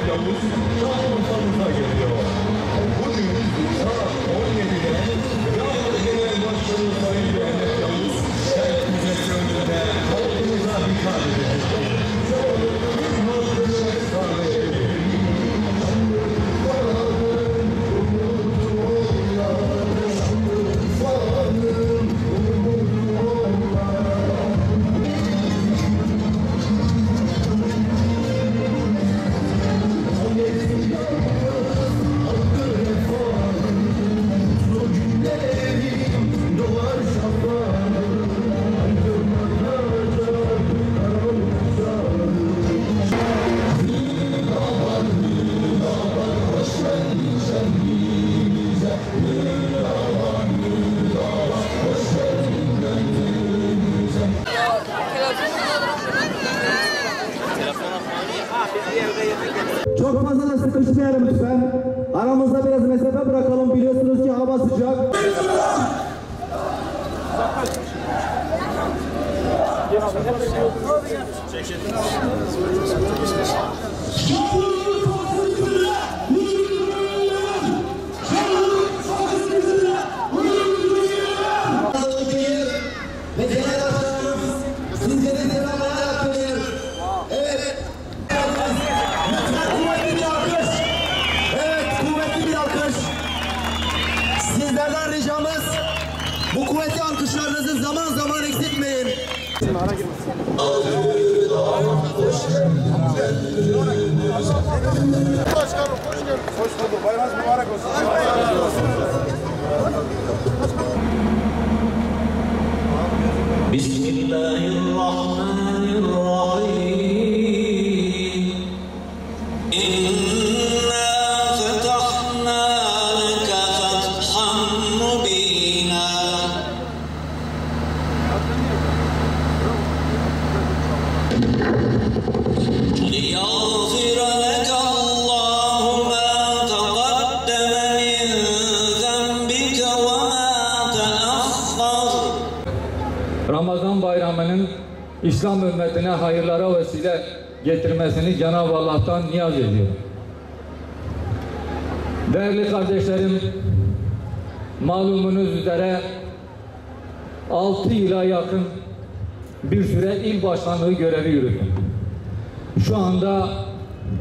Yavuz Şanlıurfa'mıza geliyor. Bugün saat 17'de Gıda Genel Başkanı Sayın Mehmet Yavuz Şerh Müzesi önünde halkımıza hitap edecektir. Çok fazla da sıkışmayalım lütfen. Aramızda biraz mesafe bırakalım. Biliyorsunuz ki hava sıcak. Sizlerden ricamız bu kuvvetli alkışlarınızı zaman zaman eksiltmeyin. Başkanım hoş geldin. Hoş bulduk. Bayramınız mübarek olsun. Bismillahirrahmanirrahim. Ramazan bayramının İslam ümmetine hayırlara vesile getirmesini Cenab-ı Allah'tan niyaz ediyorum. Değerli kardeşlerim, malumunuz üzere 6 yıla yakın bir süre il başkanlığı görevi yürüdüm. Şu anda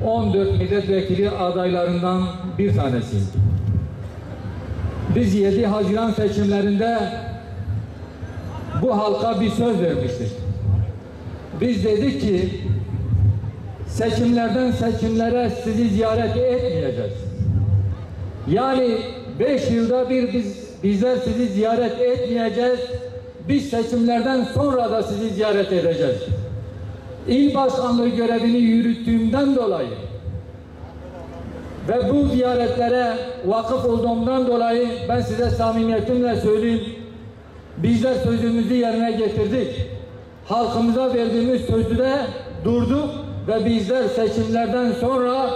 14 milletvekili adaylarından bir tanesiyim. Biz 7 Haziran seçimlerinde bu halka bir söz vermiştik. Biz dedik ki seçimlerden seçimlere sizi ziyaret etmeyeceğiz. Yani 5 yılda bir bizler sizi ziyaret etmeyeceğiz. Biz seçimlerden sonra da sizi ziyaret edeceğiz. İl başkanlığı görevini yürüttüğümden dolayı ve bu ziyaretlere vakıf olduğumdan dolayı ben size samimiyetimle söyleyeyim. Bizler sözümüzü yerine getirdik. Halkımıza verdiğimiz sözde durduk ve bizler seçimlerden sonra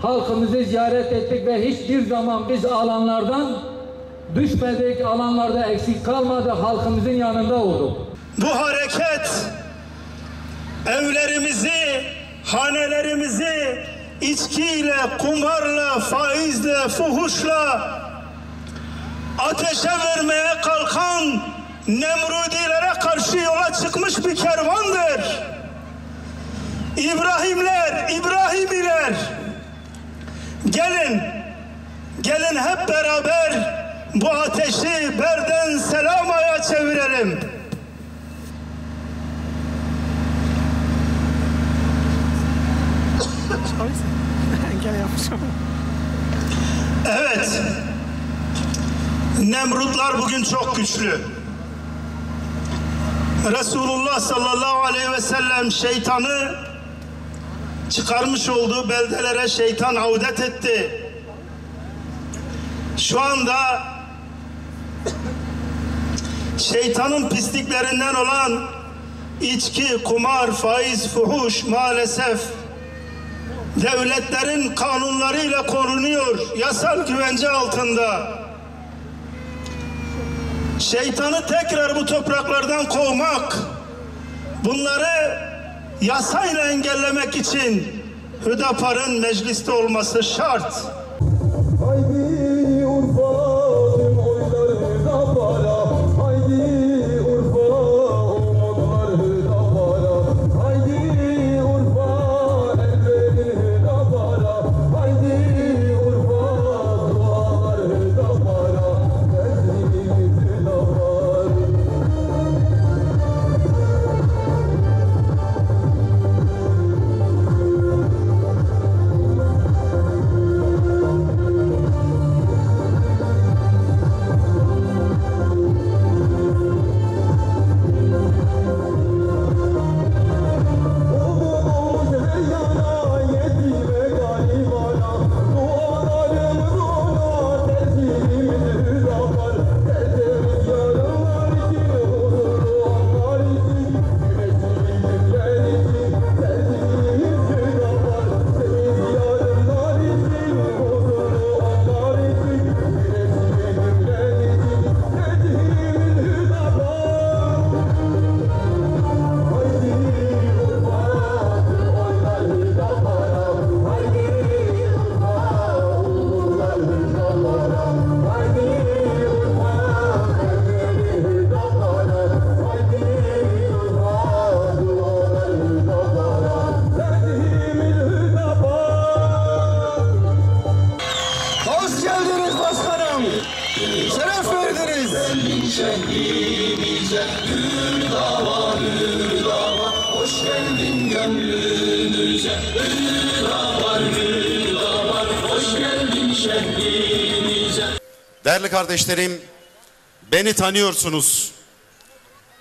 halkımızı ziyaret ettik ve hiçbir zaman biz alanlardan düşmedik, alanlarda eksik kalmadı, halkımızın yanında olduk. Bu hareket evlerimizi, hanelerimizi içkiyle, kumarla, faizle, fuhuşla ateşe vermeye kalkan Nemrudilere karşı yola çıkmış bir kervandır. İbrahimiler, gelin hep beraber bu ateşi berden selamaya çevirelim. Evet, Nemrutlar bugün çok güçlü. Resulullah sallallahu aleyhi ve sellem şeytanı çıkarmış olduğu beldelere şeytan avdet etti. Şu anda şeytanın pisliklerinden olan içki, kumar, faiz, fuhuş maalesef devletlerin kanunlarıyla korunuyor, yasal güvence altında. Şeytanı tekrar bu topraklardan kovmak, bunları yasayla engellemek için Hüdapar'ın mecliste olması şart. Haydi Urfa tüm oylar Hüdapar'a. Haydi Urfa umutlar Hüdapar'a. Haydi Urfa el verin Hüdapar'a. Haydi Urfa dualar Hüdapar'a. Derdimiz Hüdapar. Hoş geldiniz başkanım. Şeref verdiniz. Şehrimize Hüdapar, Hüdapar, hoş geldin gönlümüze. Hüdapar, Hüdapar, hoş geldin şehrimize. Değerli kardeşlerim, beni tanıyorsunuz.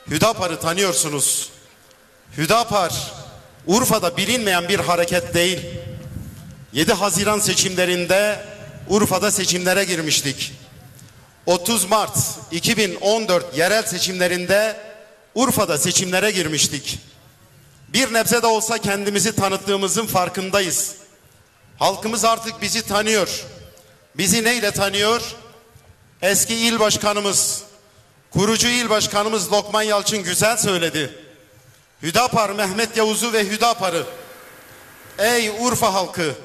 Hüdapar'ı tanıyorsunuz. Hüdapar, Urfa'da bilinmeyen bir hareket değil. 7 Haziran seçimlerinde Urfa'da seçimlere girmiştik. 30 Mart 2014 yerel seçimlerinde Urfa'da seçimlere girmiştik. Bir nebze de olsa kendimizi tanıttığımızın farkındayız. Halkımız artık bizi tanıyor. Bizi neyle tanıyor? Eski il başkanımız, kurucu il başkanımız Lokman Yalçın güzel söyledi. Hüdapar Mehmet Yavuz'u ve Hüdapar'ı, ey Urfa halkı,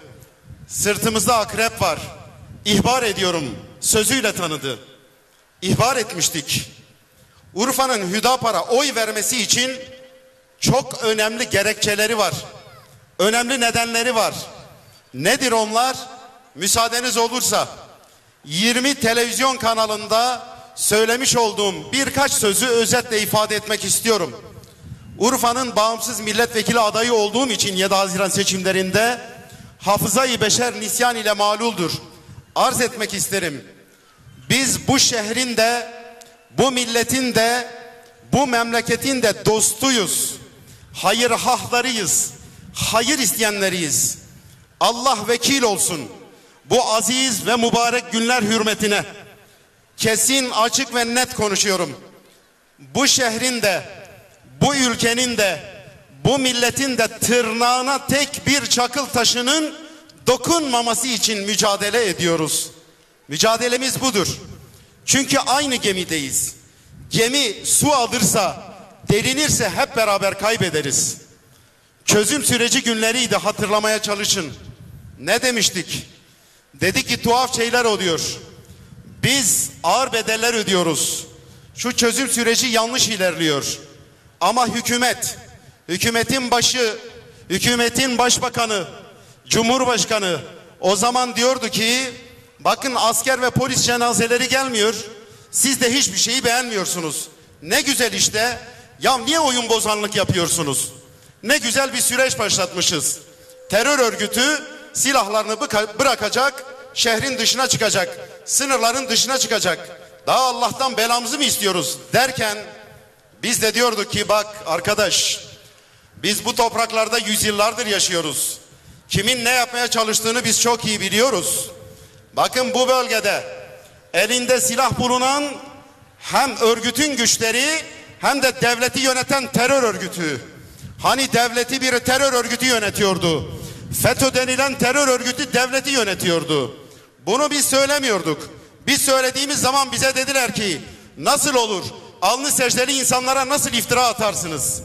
sırtımızda akrep var, ihbar ediyorum sözüyle tanıdı. İhbar etmiştik. Urfa'nın Hüdapar'a oy vermesi için çok önemli gerekçeleri var. Önemli nedenleri var. Nedir onlar? Müsaadeniz olursa 20 televizyon kanalında söylemiş olduğum birkaç sözü özetle ifade etmek istiyorum. Urfa'nın bağımsız milletvekili adayı olduğum için 7 Haziran seçimlerinde hafızayı beşer nisyan ile maluldur. Arz etmek isterim. Biz bu şehrin de, bu milletin de, bu memleketin de dostuyuz. Hayırhahlarıyız. Hayır isteyenleriyiz. Allah vekil olsun. Bu aziz ve mübarek günler hürmetine kesin, açık ve net konuşuyorum. Bu şehrin de, bu ülkenin de, bu milletin de tırnağına tek bir çakıl taşının dokunmaması için mücadele ediyoruz. Mücadelemiz budur. Çünkü aynı gemideyiz. Gemi su alırsa, derinirse hep beraber kaybederiz. Çözüm süreci günleriydi, hatırlamaya çalışın. Ne demiştik? Dedik ki tuhaf şeyler oluyor. Biz ağır bedeller ödüyoruz. Şu çözüm süreci yanlış ilerliyor. Ama hükümetin başı, hükümetin başbakanı, cumhurbaşkanı o zaman diyordu ki bakın asker ve polis cenazeleri gelmiyor. Siz de hiçbir şeyi beğenmiyorsunuz. Ne güzel işte. Ya niye oyun bozanlık yapıyorsunuz? Ne güzel bir süreç başlatmışız. Terör örgütü silahlarını bırakacak, şehrin dışına çıkacak, sınırların dışına çıkacak. Daha Allah'tan belamızı mı istiyoruz derken biz de diyorduk ki bak arkadaş, biz bu topraklarda yüzyıllardır yaşıyoruz. Kimin ne yapmaya çalıştığını biz çok iyi biliyoruz. Bakın bu bölgede elinde silah bulunan hem örgütün güçleri hem de devleti yöneten terör örgütü. Hani devleti bir terör örgütü yönetiyordu. FETÖ denilen terör örgütü devleti yönetiyordu. Bunu biz söylemiyorduk. Biz söylediğimiz zaman bize dediler ki nasıl olur? Alnı secdeli insanlara nasıl iftira atarsınız?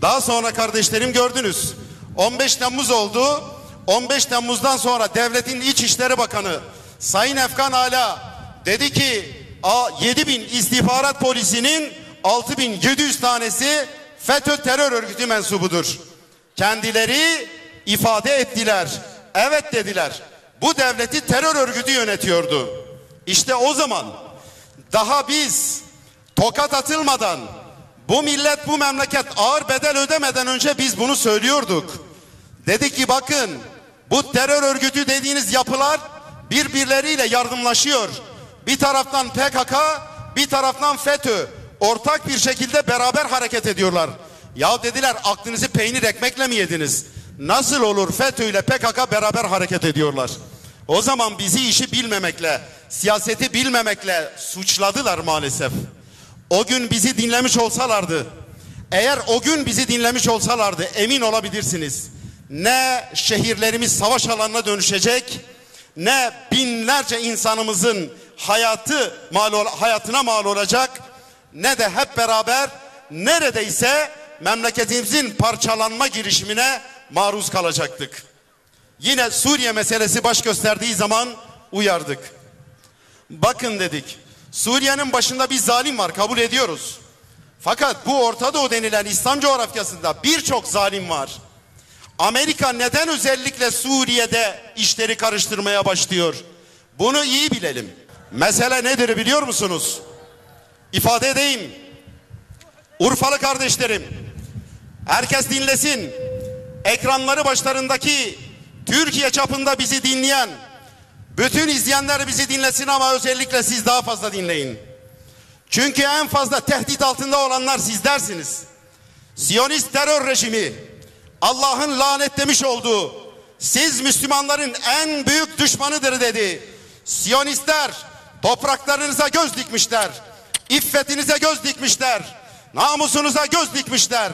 Daha sonra kardeşlerim gördünüz. 15 Temmuz oldu. 15 Temmuz'dan sonra devletin İçişleri Bakanı Sayın Efkan Ala dedi ki 7.000 istihbarat polisinin 6.700 tanesi FETÖ terör örgütü mensubudur. Kendileri ifade ettiler. Evet dediler. Bu devleti terör örgütü yönetiyordu. İşte o zaman daha biz tokat atılmadan, bu millet, bu memleket ağır bedel ödemeden önce biz bunu söylüyorduk. Dedik ki bakın, bu terör örgütü dediğiniz yapılar birbirleriyle yardımlaşıyor. Bir taraftan PKK, bir taraftan FETÖ ortak bir şekilde beraber hareket ediyorlar. Ya dediler, aklınızı peynir ekmekle mi yediniz? Nasıl olur FETÖ ile PKK beraber hareket ediyorlar? O zaman bizi işi bilmemekle, siyaseti bilmemekle suçladılar maalesef. O gün bizi dinlemiş olsalardı, eğer o gün bizi dinlemiş olsalardı, emin olabilirsiniz, ne şehirlerimiz savaş alanına dönüşecek, ne binlerce insanımızın hayatına mal olacak, ne de hep beraber neredeyse memleketimizin parçalanma girişimine maruz kalacaktık. Yine Suriye meselesi baş gösterdiği zaman uyardık. Bakın dedik, Suriye'nin başında bir zalim var, kabul ediyoruz. Fakat bu Orta Doğu denilen İslam coğrafyasında birçok zalim var. Amerika neden özellikle Suriye'de işleri karıştırmaya başlıyor? Bunu iyi bilelim. Mesele nedir biliyor musunuz? İfade edeyim. Urfalı kardeşlerim, herkes dinlesin. Ekranları başlarındaki, Türkiye çapında bizi dinleyen, bütün izleyenler bizi dinlesin ama özellikle siz daha fazla dinleyin. Çünkü en fazla tehdit altında olanlar sizlersiniz. Siyonist terör rejimi, Allah'ın lanetlemiş olduğu, siz Müslümanların en büyük düşmanıdır dedi. Siyonistler topraklarınıza göz dikmişler, iffetinize göz dikmişler, namusunuza göz dikmişler.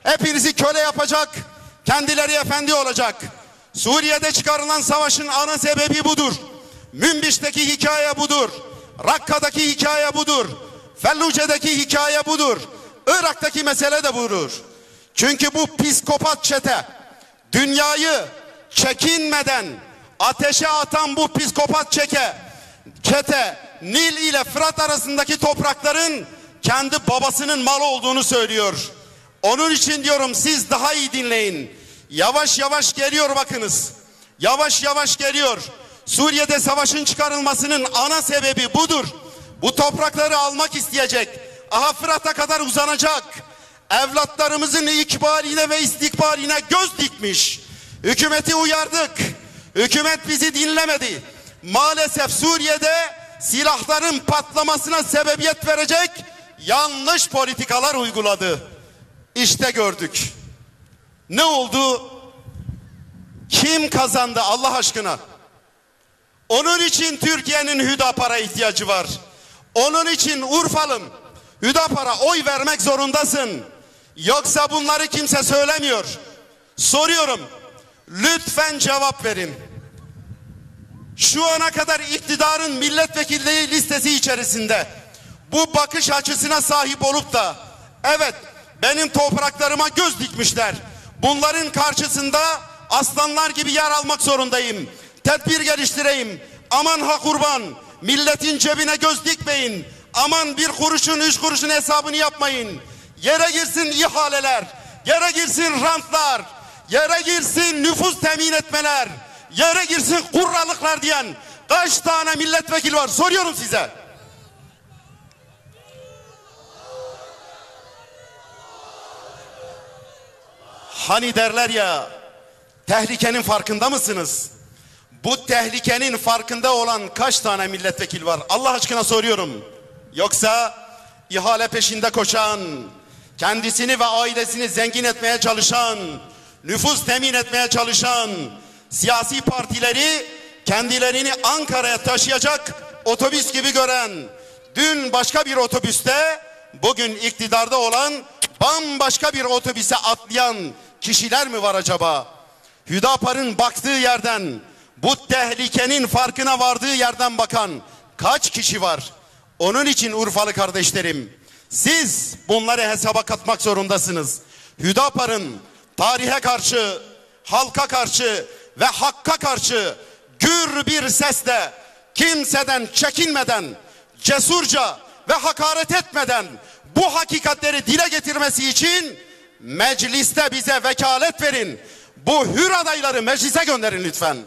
Hepinizi köle yapacak, kendileri efendi olacak. Suriye'de çıkarılan savaşın ana sebebi budur. Münbiş'teki hikaye budur. Rakka'daki hikaye budur. Felluce'deki hikaye budur. Irak'taki mesele de budur. Çünkü bu psikopat çete, dünyayı çekinmeden ateşe atan bu psikopat çete Nil ile Fırat arasındaki toprakların kendi babasının malı olduğunu söylüyor. Onun için diyorum, siz daha iyi dinleyin. Yavaş yavaş geliyor bakınız. Yavaş yavaş geliyor. Suriye'de savaşın çıkarılmasının ana sebebi budur. Bu toprakları almak isteyecek. Aha, Fırat'a kadar uzanacak. Evlatlarımızın ikbaline ve istikbaline göz dikmiş. Hükümeti uyardık. Hükümet bizi dinlemedi. Maalesef Suriye'de silahların patlamasına sebebiyet verecek yanlış politikalar uyguladı. İşte gördük. Ne oldu? Kim kazandı Allah aşkına? Onun için Türkiye'nin Hüdapar'a ihtiyacı var. Onun için Urfalım, Hüdapar'a oy vermek zorundasın. Yoksa bunları kimse söylemiyor. Soruyorum, lütfen cevap verin. Şu ana kadar iktidarın milletvekilliği listesi içerisinde bu bakış açısına sahip olup da evet, benim topraklarıma göz dikmişler, bunların karşısında aslanlar gibi yer almak zorundayım, tedbir geliştireyim, aman ha kurban, milletin cebine göz dikmeyin, aman bir kuruşun 3 kuruşun hesabını yapmayın, yere girsin ihaleler, yere girsin rantlar, yere girsin nüfus temin etmeler, yere girsin kurralıklar diyen kaç tane milletvekili var soruyorum size. Hani derler ya, tehlikenin farkında mısınız? Bu tehlikenin farkında olan kaç tane milletvekili var? Allah aşkına soruyorum. Yoksa ihale peşinde koşan, kendisini ve ailesini zengin etmeye çalışan, nüfus temin etmeye çalışan siyasi partileri kendilerini Ankara'ya taşıyacak otobüs gibi gören, dün başka bir otobüste, bugün iktidarda olan bambaşka bir otobüse atlayan kişiler mi var acaba? Hüdapar'ın baktığı yerden, bu tehlikenin farkına vardığı yerden bakan kaç kişi var? Onun için Urfalı kardeşlerim, siz bunları hesaba katmak zorundasınız. Hüdapar'ın tarihe karşı, halka karşı ve hakka karşı gür bir sesle kimseden çekinmeden, cesurca ve hakaret etmeden bu hakikatleri dile getirmesi için mecliste bize vekalet verin. Bu hür adayları meclise gönderin lütfen.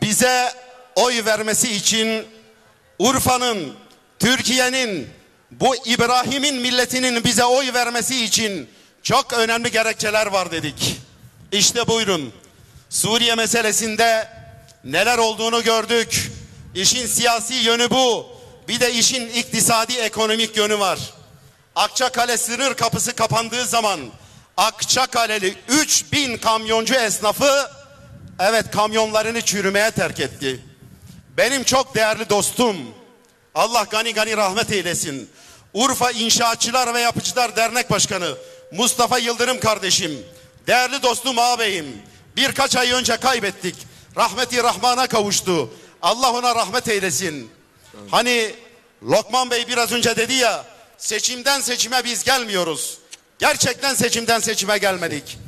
Bize oy vermesi için Urfa'nın, Türkiye'nin, bu İbrahim'in milletinin bize oy vermesi için çok önemli gerekçeler var dedik. İşte buyurun. Suriye meselesinde neler olduğunu gördük. İşin siyasi yönü bu. Bir de işin iktisadi ekonomik yönü var. Akçakale sınır kapısı kapandığı zaman Akçakaleli 3000 kamyoncu esnafı evet kamyonlarını çürümeye terk etti. Benim çok değerli dostum, Allah gani gani rahmet eylesin, Urfa İnşaatçılar ve Yapıcılar Dernek Başkanı Mustafa Yıldırım kardeşim, değerli dostum ağabeyim, birkaç ay önce kaybettik. Rahmeti Rahman'a kavuştu. Allah ona rahmet eylesin. Hani Lokman Bey biraz önce dedi ya, seçimden seçime biz gelmiyoruz. Gerçekten seçimden seçime gelmedik.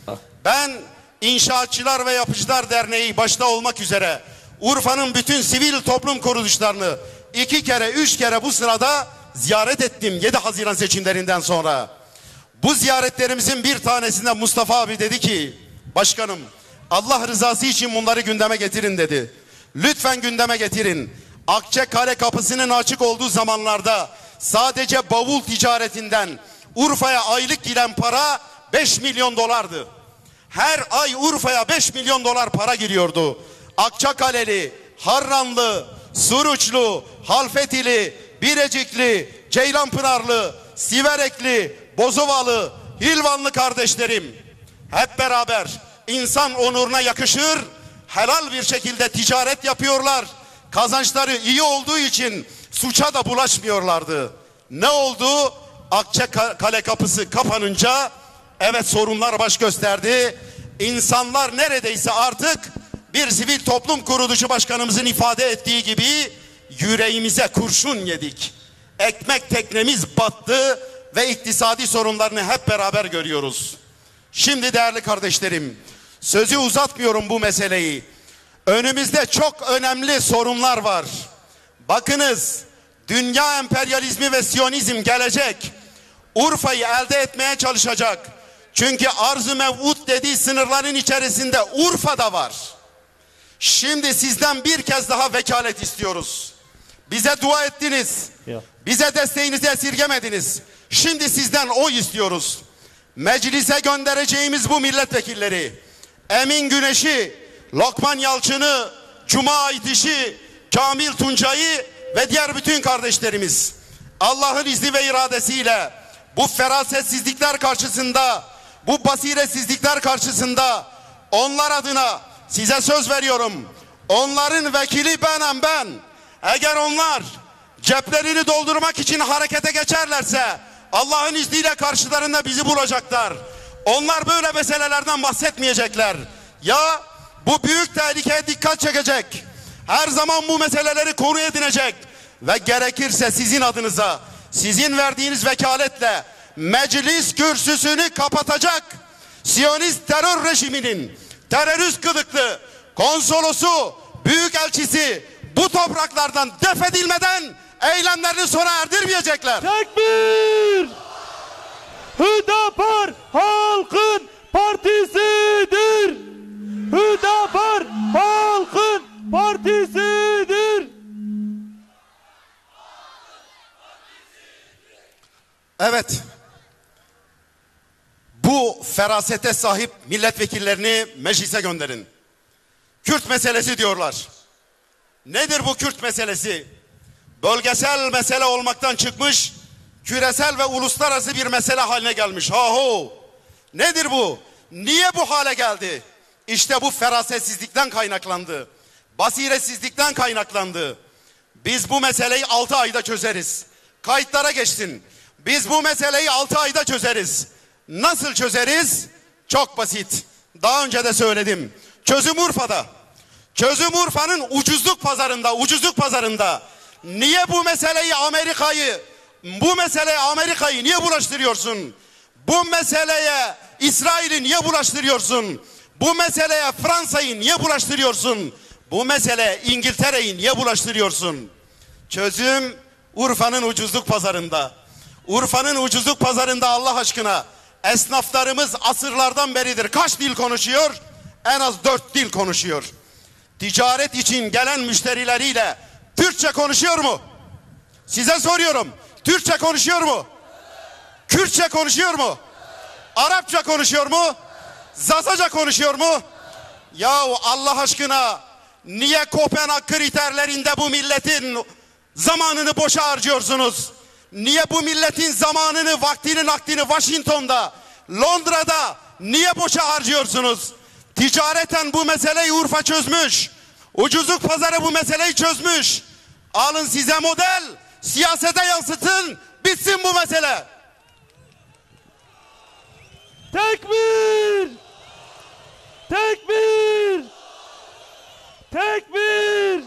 Ben İnşaatçılar ve Yapıcılar Derneği başta olmak üzere Urfa'nın bütün sivil toplum kuruluşlarını 2 kere 3 kere bu sırada ziyaret ettim 7 Haziran seçimlerinden sonra. Bu ziyaretlerimizin bir tanesinde Mustafa abi dedi ki, başkanım Allah rızası için bunları gündeme getirin dedi. Lütfen gündeme getirin. Akçakale kapısının açık olduğu zamanlarda sadece bavul ticaretinden Urfa'ya aylık giren para 5 milyon dolardı. Her ay Urfa'ya 5 milyon dolar para giriyordu. Akçakaleli, Harranlı, Suruçlu, Halfetili, Birecikli, Ceylanpınarlı, Siverekli, Bozovalı, Hilvanlı kardeşlerim hep beraber insan onuruna yakışır helal bir şekilde ticaret yapıyorlar. Kazançları iyi olduğu için suça da bulaşmıyorlardı. Ne oldu? Akçakale kapısı kapanınca evet sorunlar baş gösterdi. İnsanlar neredeyse artık bir sivil toplum kuruluşu başkanımızın ifade ettiği gibi yüreğimize kurşun yedik. Ekmek teknemiz battı ve iktisadi sorunlarını hep beraber görüyoruz. Şimdi değerli kardeşlerim, sözü uzatmıyorum bu meseleyi. Önümüzde çok önemli sorunlar var. Bakınız, dünya emperyalizmi ve Siyonizm gelecek. Urfa'yı elde etmeye çalışacak. Çünkü arz-ı mev'ud dediği sınırların içerisinde Urfa da var. Şimdi sizden bir kez daha vekalet istiyoruz. Bize dua ettiniz. Bize desteğinizi esirgemediniz. Şimdi sizden oy istiyoruz. Meclise göndereceğimiz bu milletvekilleri, Emin Güneş'i, Lokman Yalçın'ı, Cuma Aytiş'i, Kamil Tuncay'ı ve diğer bütün kardeşlerimiz Allah'ın izni ve iradesiyle bu ferasetsizlikler karşısında, bu basiretsizlikler karşısında onlar adına size söz veriyorum. Onların vekili benim ben. Eğer onlar ceplerini doldurmak için harekete geçerlerse Allah'ın izniyle karşılarında bizi bulacaklar. Onlar böyle meselelerden bahsetmeyecekler. Ya bu büyük tehlikeye dikkat çekecek. Her zaman bu meseleleri konu edinecek. Ve gerekirse sizin adınıza, sizin verdiğiniz vekaletle meclis kürsüsünü kapatacak. Siyonist terör rejiminin terörist kılıklı konsolosu, büyükelçisi bu topraklardan def edilmeden eylemlerini sona erdirmeyecekler. Tekbir! Hüdapar halkın partisidir. Hüdapar halkın partisidir. Evet. Bu ferasete sahip milletvekillerini meclise gönderin. Kürt meselesi diyorlar. Nedir bu Kürt meselesi? Bölgesel mesele olmaktan çıkmış, küresel ve uluslararası bir mesele haline gelmiş. Nedir bu? Niye bu hale geldi? İşte bu ferasetsizlikten kaynaklandı. Basiretsizlikten kaynaklandı. Biz bu meseleyi 6 ayda çözeriz. Kayıtlara geçsin. Biz bu meseleyi 6 ayda çözeriz. Nasıl çözeriz? Çok basit. Daha önce de söyledim. Çözüm Urfa'da. Çözüm Urfa'nın ucuzluk pazarında. Niye bu meseleyi Amerika'yı, Bu meseleye Amerika'yı niye bulaştırıyorsun? Bu meseleye İsrail'i niye bulaştırıyorsun? Bu meseleye Fransa'yı niye bulaştırıyorsun? Bu meseleye İngiltere'yi niye bulaştırıyorsun? Çözüm Urfa'nın ucuzluk pazarında. Urfa'nın ucuzluk pazarında Allah aşkına esnaflarımız asırlardan beridir kaç dil konuşuyor? En az 4 dil konuşuyor. Ticaret için gelen müşterileriyle Türkçe konuşuyor mu? Size soruyorum. Türkçe konuşuyor mu? Kürtçe konuşuyor mu? Arapça konuşuyor mu? Zazaca konuşuyor mu? Yahu Allah aşkına niye Kopenhag kriterlerinde bu milletin zamanını boşa harcıyorsunuz? Niye bu milletin zamanını, vaktini, nakdini Washington'da, Londra'da niye boşa harcıyorsunuz? Ticareten bu meseleyi Urfa çözmüş. Ucuzluk pazarı bu meseleyi çözmüş. Alın size model, siyasete yansıtın, bitsin bu mesele. Tekbir! Tekbir! Tekbir!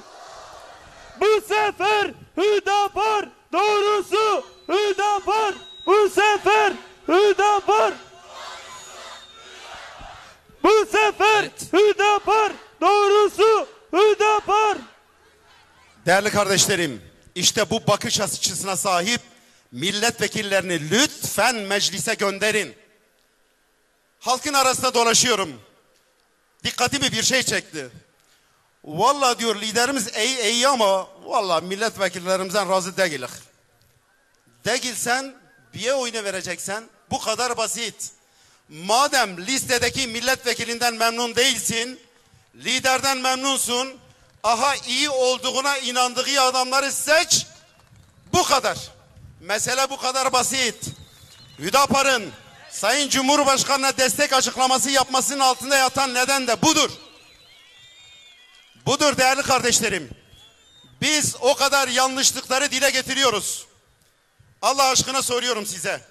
Bu sefer Hüdapar doğrusu Hüdapar! Bu sefer Hüdapar! Bu sefer Hüdapar doğrusu Hüdapar! Değerli kardeşlerim, işte bu bakış açısına sahip milletvekillerini lütfen meclise gönderin. Halkın arasında dolaşıyorum. Dikkatimi bir şey çekti. Vallahi diyor liderimiz iyi ama vallahi milletvekillerimizden razı değiliz. Değilsen bir oyunu vereceksen bu kadar basit. Madem listedeki milletvekilinden memnun değilsin, liderden memnunsun, aha iyi olduğuna inandığı adamları seç, bu kadar. Mesele bu kadar basit. Hüdapar'ın Sayın Cumhurbaşkanı'na destek açıklaması yapmasının altında yatan neden de budur. Budur değerli kardeşlerim. Biz o kadar yanlışlıkları dile getiriyoruz. Allah aşkına soruyorum size.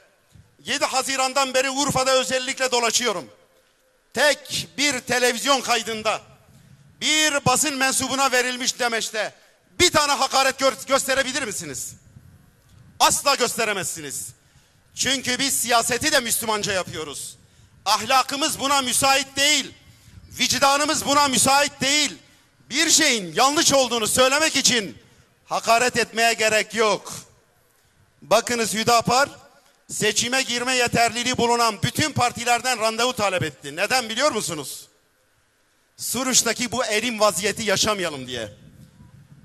7 Haziran'dan beri Urfa'da özellikle dolaşıyorum. Tek bir televizyon kaydında, bir basın mensubuna verilmiş demeçte bir tane hakaret gösterebilir misiniz? Asla gösteremezsiniz. Çünkü biz siyaseti de Müslümanca yapıyoruz. Ahlakımız buna müsait değil. Vicdanımız buna müsait değil. Bir şeyin yanlış olduğunu söylemek için hakaret etmeye gerek yok. Bakınız Hüdapar seçime girme yeterliliği bulunan bütün partilerden randevu talep etti. Neden biliyor musunuz? Suruç'taki bu erim vaziyeti yaşamayalım diye.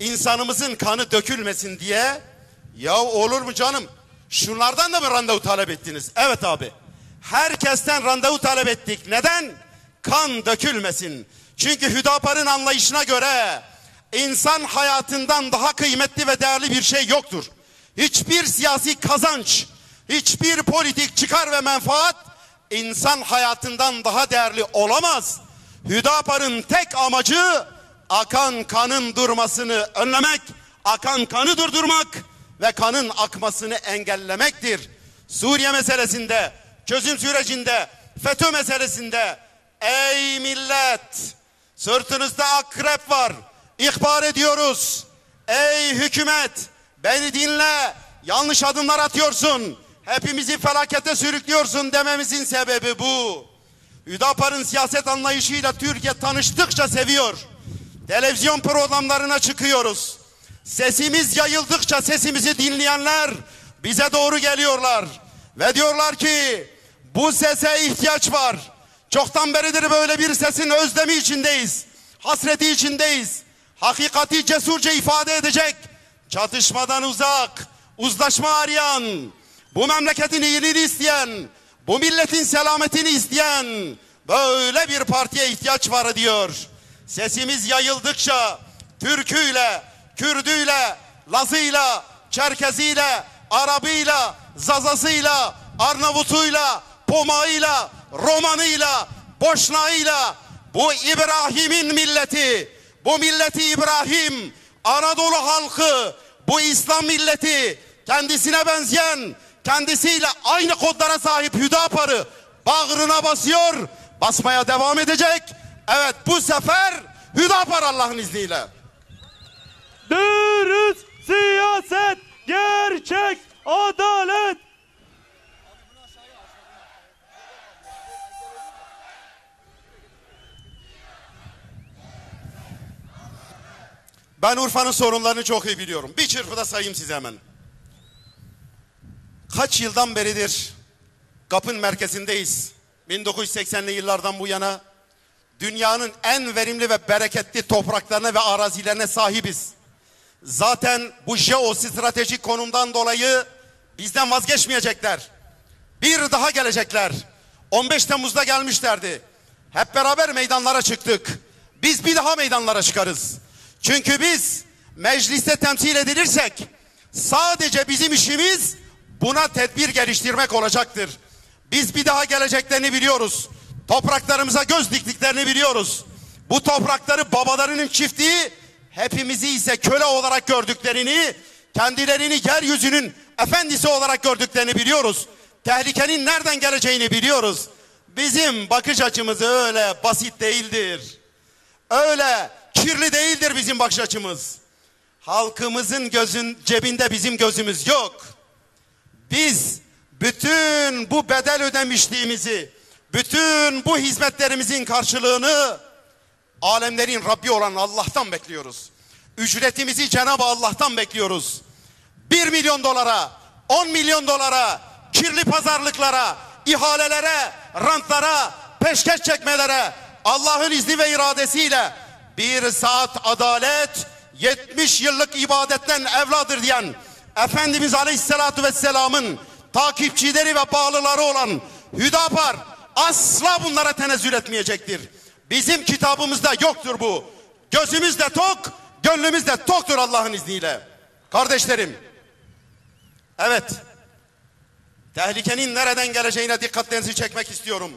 İnsanımızın kanı dökülmesin diye. Ya olur mu canım? Şunlardan da mı randevu talep ettiniz? Evet abi. Herkesten randevu talep ettik. Neden? Kan dökülmesin. Çünkü Hüdapar'ın anlayışına göre insan hayatından daha kıymetli ve değerli bir şey yoktur. Hiçbir siyasi kazanç, hiçbir politik çıkar ve menfaat insan hayatından daha değerli olamaz. Hüdapar'ın tek amacı akan kanın durmasını önlemek, akan kanı durdurmak ve kanın akmasını engellemektir. Suriye meselesinde, çözüm sürecinde, FETÖ meselesinde ey millet, sırtınızda akrep var, ihbar ediyoruz. Ey hükümet, beni dinle, yanlış adımlar atıyorsun, hepimizi felakete sürüklüyorsun dememizin sebebi bu. Hüdapar'ın siyaset anlayışıyla Türkiye tanıştıkça seviyor. Televizyon programlarına çıkıyoruz. Sesimiz yayıldıkça sesimizi dinleyenler bize doğru geliyorlar. Ve diyorlar ki bu sese ihtiyaç var. Çoktan beridir böyle bir sesin özlemi içindeyiz. Hasreti içindeyiz. Hakikati cesurca ifade edecek. Çatışmadan uzak, uzlaşma arayan, bu memleketin iyiliğini isteyen, bu milletin selametini isteyen böyle bir partiye ihtiyaç var diyor. Sesimiz yayıldıkça Türküyle, Kürdüyle, Lazıyla, Çerkeziyle, Arabıyla, Zazasıyla, Arnavutuyla, Pomağıyla, Romanıyla, Boşnağıyla bu İbrahim'in milleti, bu milleti İbrahim, Anadolu halkı, bu İslam milleti kendisine benzeyen, kendisiyle aynı kodlara sahip Hüdapar'ı bağrına basıyor, basmaya devam edecek. Evet, bu sefer Hüdapar Allah'ın izniyle. Dürüst siyaset, gerçek adalet. Ben Urfa'nın sorunlarını çok iyi biliyorum. Bir çırpıda sayayım size hemen. Kaç yıldan beridir GAP'ın merkezindeyiz. 1980'li yıllardan bu yana dünyanın en verimli ve bereketli topraklarına ve arazilerine sahibiz. Zaten bu jeostratejik konumdan dolayı bizden vazgeçmeyecekler. Bir daha gelecekler. 15 Temmuz'da gelmişlerdi. Hep beraber meydanlara çıktık. Biz bir daha meydanlara çıkarız. Çünkü biz mecliste temsil edilirsek sadece bizim işimiz buna tedbir geliştirmek olacaktır. Biz bir daha geleceklerini biliyoruz. Topraklarımıza göz diktiklerini biliyoruz. Bu toprakları babalarının çiftliği, hepimizi ise köle olarak gördüklerini, kendilerini yeryüzünün efendisi olarak gördüklerini biliyoruz. Tehlikenin nereden geleceğini biliyoruz. Bizim bakış açımız öyle basit değildir. Öyle kirli değildir bizim bakış açımız. Halkımızın cebinde bizim gözümüz yok. Biz bütün bu bedel ödemişliğimizi, bütün bu hizmetlerimizin karşılığını alemlerin Rabbi olan Allah'tan bekliyoruz. Ücretimizi Cenab-ı Allah'tan bekliyoruz. 1 milyon dolara, 10 milyon dolara, kirli pazarlıklara, ihalelere, rantlara, peşkeş çekmelere Allah'ın izni ve iradesiyle bir saat adalet 70 yıllık ibadetten evladır diyen Efendimiz Aleyhisselatü Vesselam'ın takipçileri ve bağlıları olan Hüdapar asla bunlara tenezzül etmeyecektir. Bizim kitabımızda yoktur bu. Gözümüz de tok, gönlümüz de toktur Allah'ın izniyle. Kardeşlerim, evet, tehlikenin nereden geleceğine dikkatlerinizi çekmek istiyorum.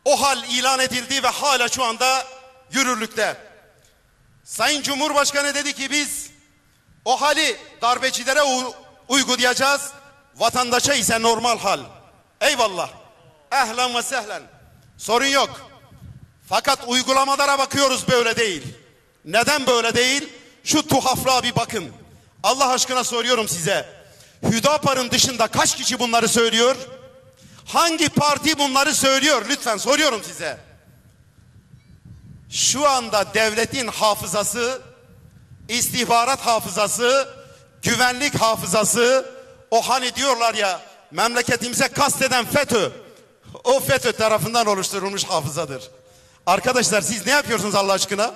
O hal ilan edildi ve hala şu anda yürürlükte. Sayın Cumhurbaşkanı dedi ki biz o hali darbecilere uygulayacağız, vatandaşa ise normal hal. Eyvallah, ehlen ve sehlen, sorun yok. Fakat uygulamalara bakıyoruz, böyle değil. Neden böyle değil? Şu tuhaflığa bir bakın. Allah aşkına soruyorum size. Hüdapar'ın dışında kaç kişi bunları söylüyor? Hangi parti bunları söylüyor? Lütfen soruyorum size. Şu anda devletin hafızası, istihbarat hafızası, güvenlik hafızası, o hani diyorlar ya memleketimize kasteden FETÖ, o FETÖ tarafından oluşturulmuş hafızadır. Arkadaşlar siz ne yapıyorsunuz Allah aşkına?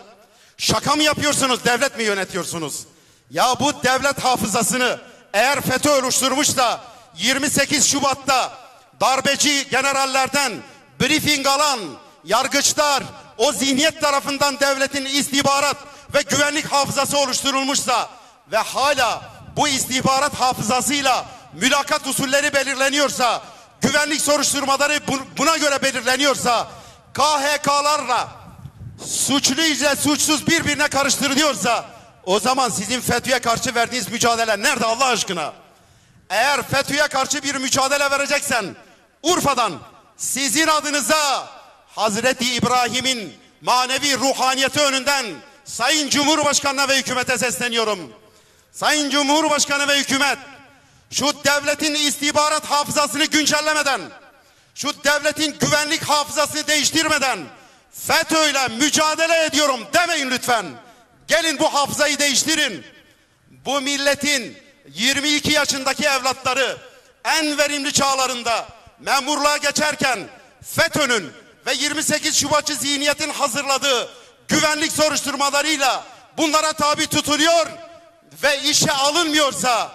Şaka mı yapıyorsunuz, devlet mi yönetiyorsunuz? Ya bu devlet hafızasını eğer FETÖ oluşturmuş da 28 Şubat'ta darbeci generallerden briefing alan yargıçlar, o zihniyet tarafından devletin istihbarat ve güvenlik hafızası oluşturulmuşsa ve hala bu istihbarat hafızasıyla mülakat usulleri belirleniyorsa, güvenlik soruşturmaları buna göre belirleniyorsa, KHK'larla suçlu ile suçsuz birbirine karıştırılıyorsa, o zaman sizin FETÖ'ye karşı verdiğiniz mücadele nerede Allah aşkına? Eğer FETÖ'ye karşı bir mücadele vereceksen, Urfa'dan sizin adınıza Hazreti İbrahim'in manevi ruhaniyeti önünden Sayın Cumhurbaşkanı'na ve hükümete sesleniyorum. Sayın Cumhurbaşkanı ve hükümet, şu devletin istihbarat hafızasını güncellemeden, şu devletin güvenlik hafızasını değiştirmeden FETÖ'yle mücadele ediyorum demeyin lütfen. Gelin bu hafızayı değiştirin. Bu milletin 22 yaşındaki evlatları en verimli çağlarında memurluğa geçerken FETÖ'nün ve 28 Şubatçı zihniyetin hazırladığı güvenlik soruşturmalarıyla bunlara tabi tutuluyor ve işe alınmıyorsa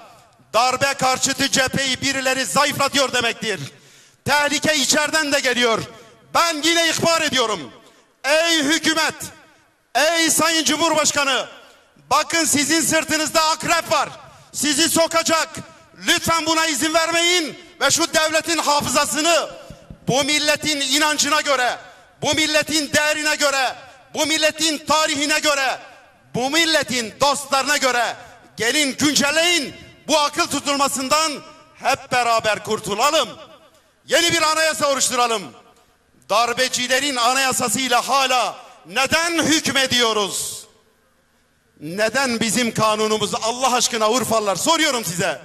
darbe karşıtı cepheyi birileri zayıflatıyor demektir. Tehlike içeriden de geliyor. Ben yine ihbar ediyorum. Ey hükümet, ey Sayın Cumhurbaşkanı, bakın sizin sırtınızda akrep var. Sizi sokacak. Lütfen buna izin vermeyin ve şu devletin hafızasını bu milletin inancına göre, bu milletin değerine göre, bu milletin tarihine göre, bu milletin dostlarına göre gelin güncelleyin. Bu akıl tutulmasından hep beraber kurtulalım. Yeni bir anayasa oluşturalım. Darbecilerin anayasasıyla hala neden hükmediyoruz? Neden bizim kanunumuzu Allah aşkına Urfalılar soruyorum size.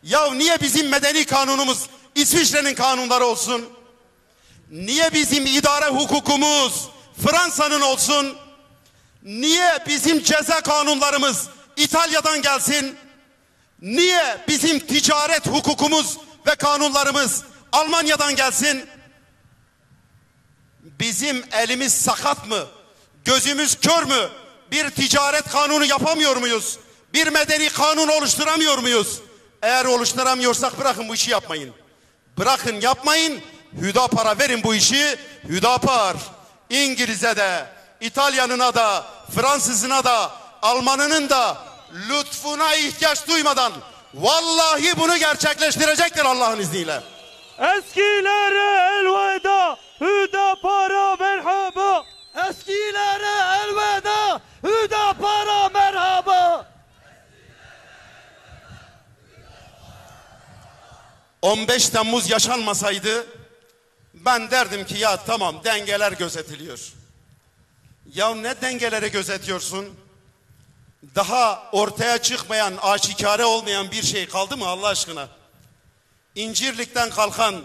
Ya niye bizim medeni kanunumuz İsviçre'nin kanunları olsun? Niye bizim idare hukukumuz Fransa'nın olsun? Niye bizim ceza kanunlarımız İtalya'dan gelsin? Niye bizim ticaret hukukumuz ve kanunlarımız Almanya'dan gelsin? Bizim elimiz sakat mı? Gözümüz kör mü? Bir ticaret kanunu yapamıyor muyuz? Bir medeni kanun oluşturamıyor muyuz? Eğer oluşturamıyorsak bırakın bu işi yapmayın. Bırakın yapmayın. Hüdapar'a verin bu işi. Hüdapar İngiliz'e de, İtalyanına da, Fransızına da, Almanının da lütfuna ihtiyaç duymadan vallahi bunu gerçekleştirecektir Allah'ın izniyle. Eskilere elveda, Hüdapar'a merhaba. Eskilere elveda, Hüdapar'a merhaba. 15 Temmuz yaşanmasaydı ben derdim ki ya tamam dengeler gözetiliyor. Ya ne dengeleri gözetiyorsun? Daha ortaya çıkmayan, aşikare olmayan bir şey kaldı mı Allah aşkına? İncirlik'ten kalkan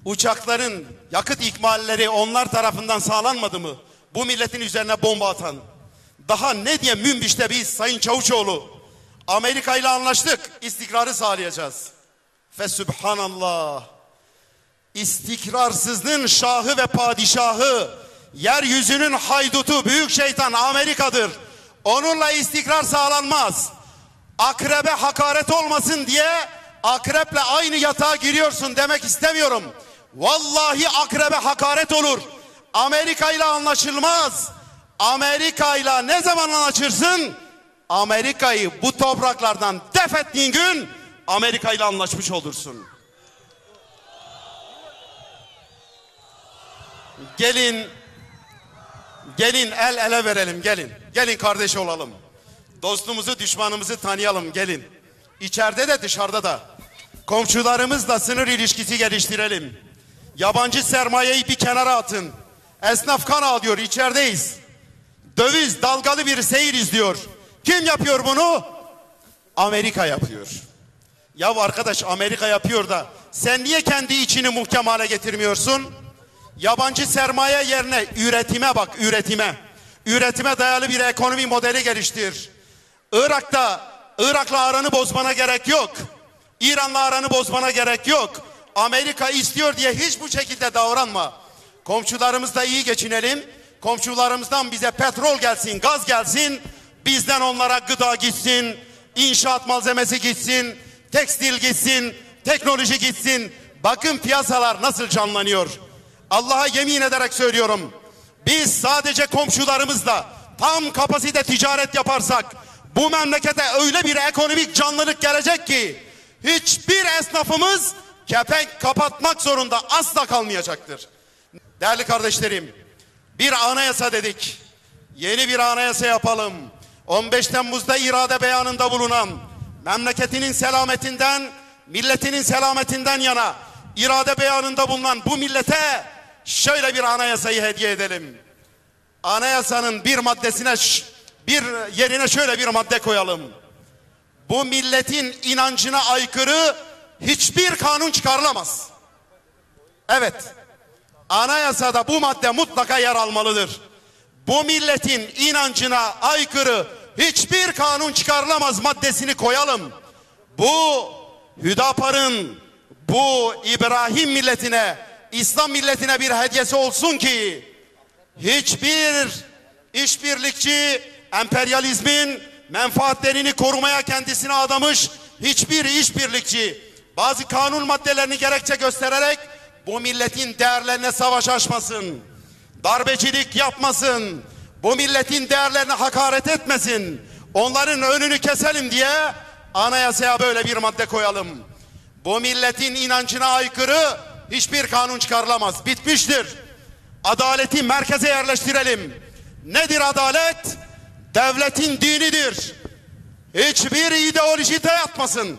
uçakların yakıt ikmalleri onlar tarafından sağlanmadı mı? Bu milletin üzerine bomba atan. Daha ne diye Münbiş'te biz Sayın Çavuşoğlu Amerika ile anlaştık, istikrarı sağlayacağız. Fesübhanallah. İstikrarsızlığın şahı ve padişahı, yeryüzünün haydutu, büyük şeytan Amerika'dır. Onunla istikrar sağlanmaz. Akrebe hakaret olmasın diye akreple aynı yatağa giriyorsun demek istemiyorum. Vallahi akrebe hakaret olur. Amerika ile anlaşılmaz. Amerika ile ne zaman anlaşırsın? Amerika'yı bu topraklardan def ettiğin gün Amerika ile anlaşmış olursun. Gelin el ele verelim, gelin. Gelin kardeş olalım. Dostumuzu, düşmanımızı tanıyalım, gelin. İçeride de dışarıda da. Komşularımızla sınır ilişkisi geliştirelim. Yabancı sermayeyi bir kenara atın. Esnaf kan ağlıyor, içerideyiz. Döviz dalgalı bir seyir izliyor. Kim yapıyor bunu? Amerika yapıyor. Ya arkadaş Amerika yapıyor da sen niye kendi içini muhkem hale getirmiyorsun? Yabancı sermaye yerine üretime bak, üretime. Üretime dayalı bir ekonomi modeli geliştir. Irak'la aranı bozmana gerek yok. İran'la aranı bozmana gerek yok. Amerika istiyor diye hiç bu şekilde davranma. Komşularımızla iyi geçinelim. Komşularımızdan bize petrol gelsin, gaz gelsin. Bizden onlara gıda gitsin, inşaat malzemesi gitsin, tekstil gitsin, teknoloji gitsin. Bakın piyasalar nasıl canlanıyor. Allah'a yemin ederek söylüyorum. Biz sadece komşularımızla tam kapasite ticaret yaparsak bu memlekete öyle bir ekonomik canlılık gelecek ki hiçbir esnafımız kepenk kapatmak zorunda asla kalmayacaktır. Değerli kardeşlerim, bir anayasa dedik. Yeni bir anayasa yapalım. 15 Temmuz'da irade beyanında bulunan, memleketinin selametinden, milletinin selametinden yana irade beyanında bulunan bu millete şöyle bir anayasayı hediye edelim. Anayasanın bir maddesine, bir yerine şöyle bir madde koyalım. Bu milletin inancına aykırı hiçbir kanun çıkarılamaz. Evet, anayasada bu madde mutlaka yer almalıdır. Bu milletin inancına aykırı hiçbir kanun çıkarılamaz maddesini koyalım. Bu Hüdapar'ın bu İbrahim milletine, İslam milletine bir hediyesi olsun ki hiçbir işbirlikçi emperyalizmin menfaatlerini korumaya kendisine adamış hiçbir işbirlikçi bazı kanun maddelerini gerekçe göstererek bu milletin değerlerine savaş açmasın, darbecilik yapmasın, bu milletin değerlerine hakaret etmesin, onların önünü keselim diye anayasaya böyle bir madde koyalım. Bu milletin inancına aykırı hiçbir kanun çıkarılamaz. Bitmiştir. Adaleti merkeze yerleştirelim. Nedir adalet? Devletin dinidir. Hiçbir ideoloji dayatmasın.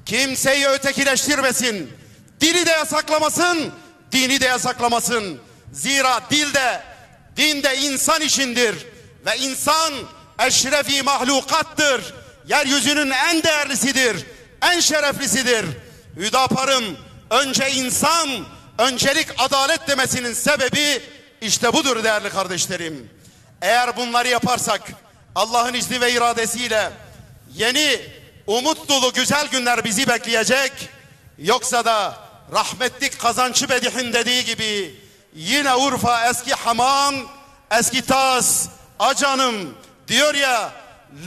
Kimseyi ötekileştirmesin. Dili de yasaklamasın, dini de yasaklamasın. Zira din de insan işindir. Ve insan eşrefi mahlukattır. Yeryüzünün en değerlisidir. en şereflisidir. Hüdapar'ın önce insan, öncelik adalet demesinin sebebi işte budur değerli kardeşlerim. Eğer bunları yaparsak Allah'ın izni ve iradesiyle yeni umut dolu güzel günler bizi bekleyecek. Yoksa da rahmetlik Kazançı Bedih'in dediği gibi yine Urfa eski hamam, eski tas, acanım diyor ya,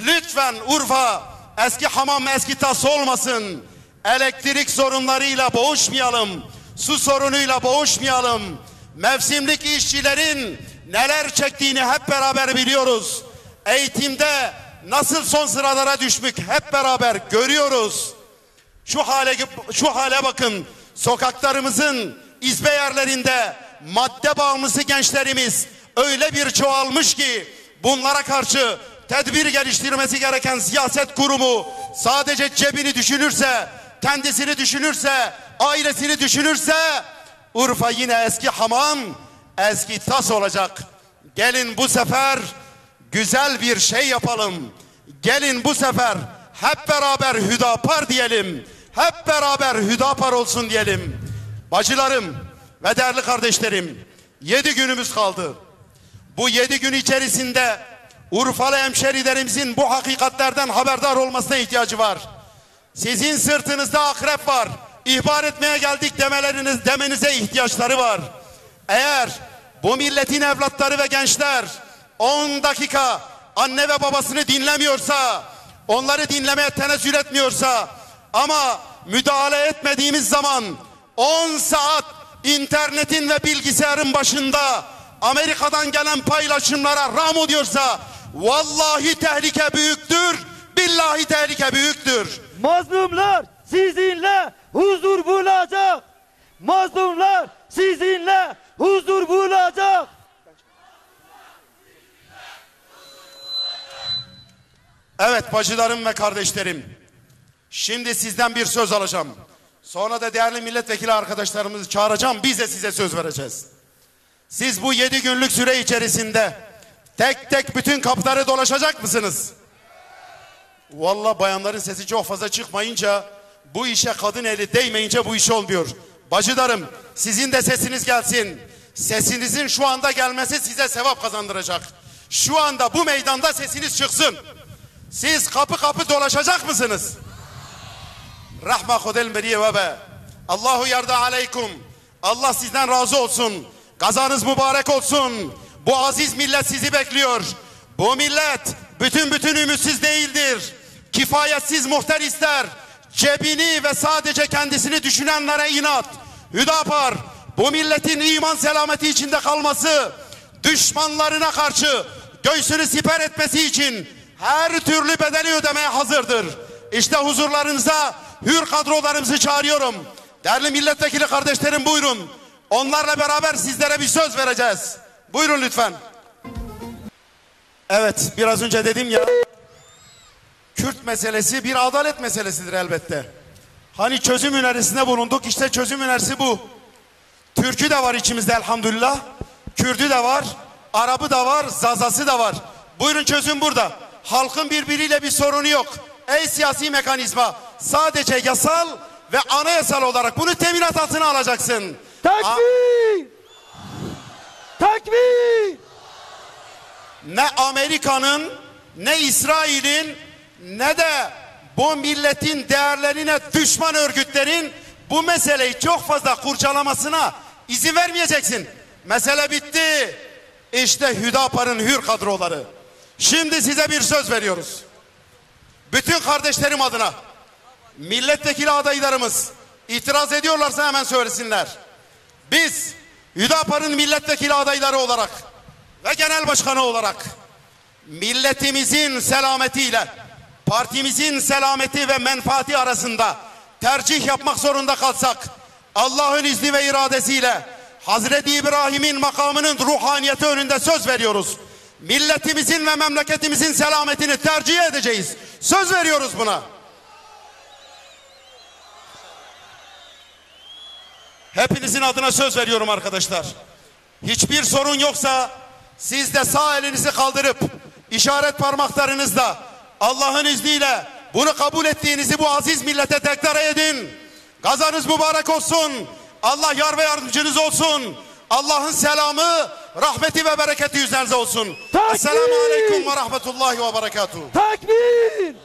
lütfen Urfa eski hamam, eski tas olmasın. Elektrik sorunlarıyla boğuşmayalım. Su sorunuyla boğuşmayalım. Mevsimlik işçilerin neler çektiğini hep beraber biliyoruz. Eğitimde nasıl son sıralara düşmüş hep beraber görüyoruz. Şu hale bakın. Sokaklarımızın izbe yerlerinde madde bağımlısı gençlerimiz öyle bir çoğalmış ki bunlara karşı tedbir geliştirmesi gereken siyaset kurumu sadece cebini düşünürse, kendisini düşünürse, ailesini düşünürse Urfa yine eski hamam, eski tas olacak. Gelin bu sefer güzel bir şey yapalım. Gelin bu sefer hep beraber Hüdapar diyelim. Hep beraber Hüdapar olsun diyelim. Bacılarım ve değerli kardeşlerim, 7 günümüz kaldı. Bu 7 gün içerisinde Urfalı hemşerilerimizin bu hakikatlerden haberdar olmasına ihtiyacı var. Sizin sırtınızda akrep var, ihbar etmeye geldik demenize ihtiyaçları var. Eğer bu milletin evlatları ve gençler 10 dakika anne ve babasını dinlemiyorsa, onları dinlemeye tenezzül etmiyorsa ama müdahale etmediğimiz zaman 10 saat internetin ve bilgisayarın başında Amerika'dan gelen paylaşımlara rağm diyorsa vallahi tehlike büyüktür, billahi tehlike büyüktür. Mazlumlar sizinle huzur bulacak. Mazlumlar sizinle huzur bulacak. Evet bacılarım ve kardeşlerim, şimdi sizden bir söz alacağım. Sonra da değerli milletvekili arkadaşlarımızı çağıracağım, biz de size söz vereceğiz. Siz bu 7 günlük süre içerisinde tek tek bütün kapıları dolaşacak mısınız? Vallahi bayanların sesi çok fazla çıkmayınca, bu işe kadın eli değmeyince bu iş olmuyor. Bacılarım, sizin de sesiniz gelsin. Sesinizin şu anda gelmesi size sevap kazandıracak. Şu anda bu meydanda sesiniz çıksın. Siz kapı kapı dolaşacak mısınız? Rahma kodel meriye ve be. Allahu yarda aleykum. Allah sizden razı olsun. Kazanız mübarek olsun. Bu aziz millet sizi bekliyor. Bu millet bütün ümitsiz değildir. Kifayetsiz muhtar ister. Cebini ve sadece kendisini düşünenlere inat. Hüdapar bu milletin iman selameti içinde kalması, düşmanlarına karşı göğsünü siper etmesi için her türlü bedeli ödemeye hazırdır. İşte huzurlarınıza hür kadrolarımızı çağırıyorum. Değerli milletvekili kardeşlerim buyurun. Onlarla beraber sizlere bir söz vereceğiz. Buyurun lütfen. Evet, biraz önce dedim ya, Kürt meselesi bir adalet meselesidir elbette. Hani çözüm önerisinde bulunduk, işte çözüm önerisi bu. Türk'ü de var içimizde elhamdülillah. Kürt'ü de var, Arap'ı da var, Zazası da var. Buyurun çözüm burada. Halkın birbiriyle bir sorunu yok. Ey siyasi mekanizma, sadece yasal ve anayasal olarak bunu teminat altına alacaksın. Takbir! Takbir! Ne Amerika'nın, ne İsrail'in, ne de bu milletin değerlerine düşman örgütlerin bu meseleyi çok fazla kurcalamasına izin vermeyeceksin. Mesele bitti. İşte Hüdapar'ın hür kadroları. Şimdi size bir söz veriyoruz. Bütün kardeşlerim adına, milletvekili adaylarımız itiraz ediyorlarsa hemen söylesinler. Biz Hüdapar'ın milletvekili adayları olarak ve genel başkanı olarak milletimizin selametiyle partimizin selameti ve menfaati arasında tercih yapmak zorunda kalsak, Allah'ın izni ve iradesiyle Hazreti İbrahim'in makamının ruhaniyeti önünde söz veriyoruz. Milletimizin ve memleketimizin selametini tercih edeceğiz. Söz veriyoruz buna. Hepinizin adına söz veriyorum arkadaşlar. Hiçbir sorun yoksa siz de sağ elinizi kaldırıp işaret parmaklarınızla Allah'ın izniyle bunu kabul ettiğinizi bu aziz millete deklar edin. Gazanız mübarek olsun. Allah yar ve yardımcınız olsun. Allah'ın selamı, rahmeti ve bereketi üzerinize olsun. Takbir! Esselamu aleyküm ve rahmetullahi ve berekatuhu. Takbir!